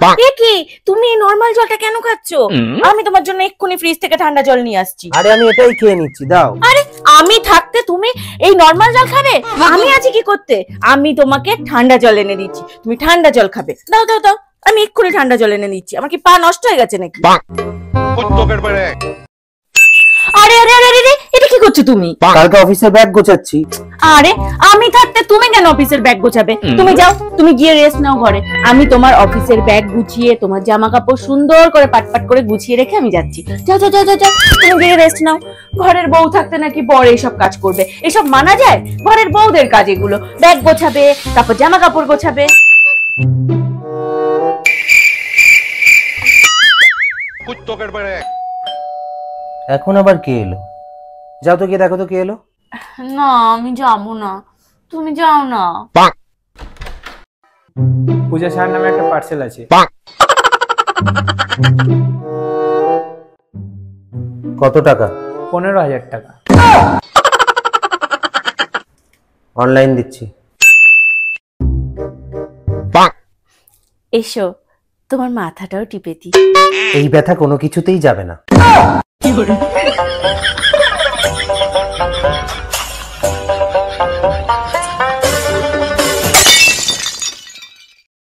এ কি তুমি এই নরমাল জলটা কেন খাচ্ছ? আমি তোমার জন্য এক্ষুনি ফ্রিজ থেকে ঠান্ডা জল নিয়ে আসছি। আরে আমি এটাই খেয়ে নিচ্ছি, দাও। আরে আমি থাকতে তুমি এই নরমাল জল খাবে? আমি আছি কি করতে? আমি তোমাকে ঠান্ডা জল এনে দিচ্ছি, তুমি ঠান্ডা জল খাবে। দাও দাও দাও, আমি এক্ষুনি ঠান্ডা জল এনে দিচ্ছি। আমার কি পা নষ্ট হয়ে গেছে নাকি? আরে আরে আরে আরে, এটা কি করছো তুমি? কালকে অফিসের ব্যাগ গোছাচ্ছি। আরে আমি থাকতে তুমি কেন অফিসের ব্যাগ গোছাবে? তুমি যাও, তুমি গিয়ে রেস্ট নাও ঘরে। আমি তোমার অফিসের ব্যাগ গুছিয়ে, তোমার জামা কাপড় সুন্দর করে পাটপাট করে গুছিয়ে রেখে আমি যাচ্ছি। যাও যাও যাও যাও, তুমি গিয়ে রেস্ট নাও। ঘরের বউ থাকতে নাকি বর এইসব কাজ করবে? এসব মানা যায়? ঘরের বউদের কাজ এগুলো। ব্যাগ গোছাবে, তারপর জামা কাপড় গোছাবে। এখন আবার কে এলো? যাও তো গিয়ে দেখো তো কে এলো। না আমি যাবো না, তুমি যাও না। পূজা স্যার নামে একটা পার্সেল আছে। কত টাকা? 15,000 টাকা। অনলাইন দিচ্ছি। এসো, তোমার মাথাটাও টিপে দিই। এই ব্যথা কোনো কিছুতেই যাবে না।